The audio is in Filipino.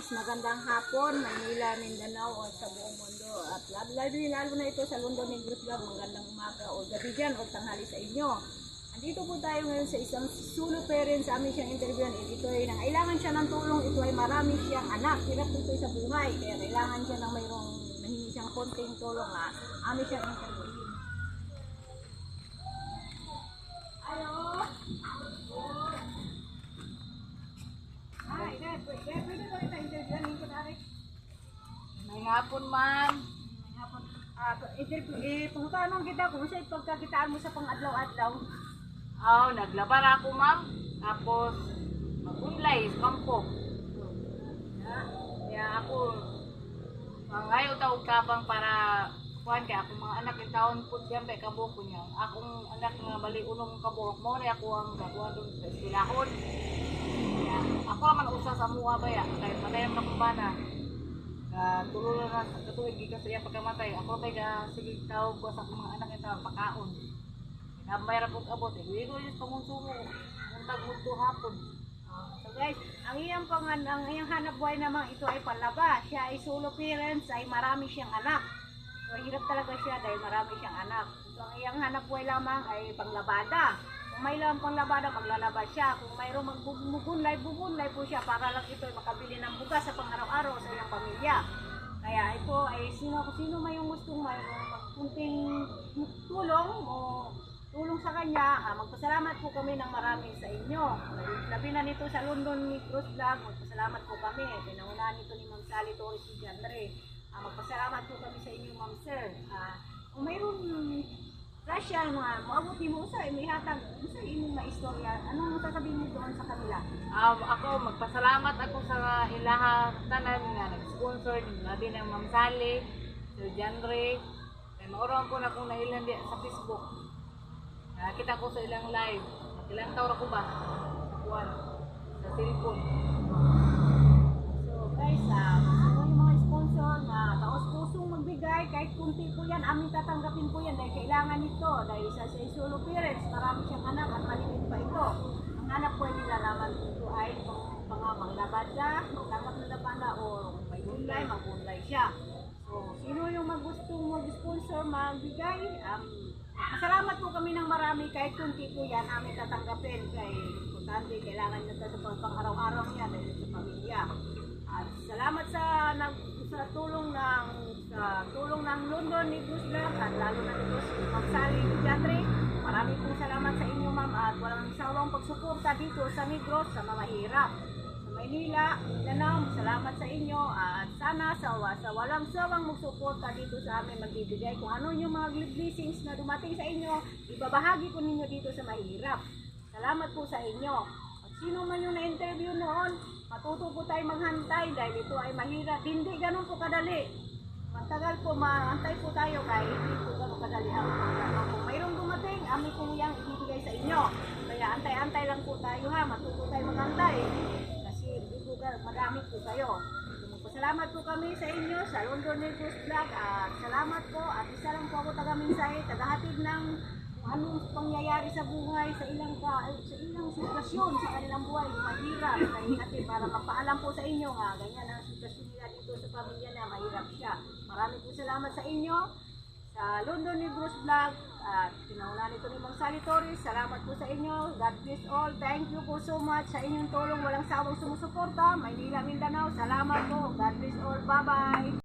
guys, magandang hapon, Manila, Mindanao o sa buong mundo. At lalo na ito sa London Negros Vlog, magandang umaga o gabi dyan o tanghali sa inyo. Andito po tayo ngayon sa isang solo parent sa amin siyang interview. Ito ay nangailangan siya ng tulong, ito ay marami siyang anak, hirap ito sa buhay, kaya kailangan siya ng mayroong nahingi siyang konting tulong amin siyang interview. May hapon, ma'am. Pangutanon kita kung sa pagkakitaan mo sa pang-adlaw-adlaw. Naglabar ako, ma'am. Tapos, magunlay sa kampo. Kaya ako, ngayon tawag kabang para kuhan kaya akong mga anak yung taon po dyan kay kabuko niya. Akong anak nga bali unong kabuok mo rin ako ang gawa doon sa estilahon. Kaya ako naman usa sa mua ba ya. Kahit matayang nakubana. Tulungan na sa katuwig gikan sa iya pagkamatay. Ako kaya sige tawag ko sa akong mga anak yung tawag pakaon. Namayra kong abot. Hindi ko yung pangunsumo. Muntag mundo hapon. So guys, ang iyang hanap buhay naman ito ay palaba. Siya ay solo parents, ay marami siyang anak. So hirap talaga siya dahil marami siyang anak. So ang iyang hanap buhay lamang ay panglabada. Kung may lang panglabada, maglalaba siya. Kung mayroong bugunlay po siya para lang ito ay makabili ng bugas sa pang-araw-araw sa iyang pamilya. Kaya ito ay sino may yung gustong mayroong magkunting tulong o tulong sa kanya, magpasalamat po kami ng marami sa inyo. Labi na nito sa London Negros Vlog, magpasalamat po kami. Pinangunahan nito ni Ma'am Sally Torres y Jandre. Magpasalamat po kami sa inyo, Ma'am Sir. Kung mayroong Russia nga, maabuti mo sa may hatag, sa inyong maistorya, anong sasabihin mo doon sa kanila? Ako, magpasalamat ako sa ilaha tanan nga nag-sponsor labi ng Ma'am Sally, Sir Jandre. Mauron po na kung nailan sa Facebook. Nakita ko sa ilang live. Ilang taon ako ba? Sa cellphone. So guys, yung mga sponsor na taos-pusong magbigay, kahit kunti po yan, aming tatanggapin po yan dahil kailangan nito. Dahil sa solo parents, marami siyang anak at maliit pa ito. Ang anak po nila naman dito ay manglabad siya, magtanggap na labada o may gulay, mag-gulay siya. So, sino yung gustong mag-sponsor, magbigay? Salamat po kami ng marami kahit kunti po yan aming tatanggapin kay importante kailangan nyo sa pang-araw-araw niya dahil sa pamilya. At salamat sa tulong ng London Negros Vlog at lalo na dito si Ma'am Sally Jandre. Maraming pong salamat sa inyo, ma'am, at walang sawang pagsuporta dito sa Negros sa mamahirap. Maynila, Mindanao, salamat sa inyo at sana sa walang sawang magsuporta dito sa amin magbibigay kung ano yung mga blessings na dumating sa inyo, ibabahagi ko ninyo dito sa mahirap. Salamat po sa inyo. At sino man yung na-interview noon, matuto po tayo maghantay dahil ito ay mahirap. Hindi ganun po kadali. Matagal po, maantay po tayo kahit hindi po ganun kadali ang programa. Kung mayroong dumating, amin po yung ibibigay sa inyo. Kaya antay-antay lang po tayo ha, matuto tayo maghantay. Madami po kayo. Salamat po kami sa inyo sa London Negros Vlog at salamat po at isa lang po ako taga-mensahe, tagahatid ng anong pangyayari sa buhay sa ilang sitwasyon sa kanilang buhay, mahirap tagahatid para mapaalam po sa inyo nga ganyan ang sitwasyon nila dito sa pamilya na mahirap siya. Marami po salamat sa inyo sa London Negros Vlog at pinaunahan ito ni Ma'am Sally Torres. Salamat po sa inyo. God bless all. Thank you po so much sa inyong tulong. Walang sawang sumusuporta. Maynila, Mindanao. Salamat po. God bless all. Bye-bye.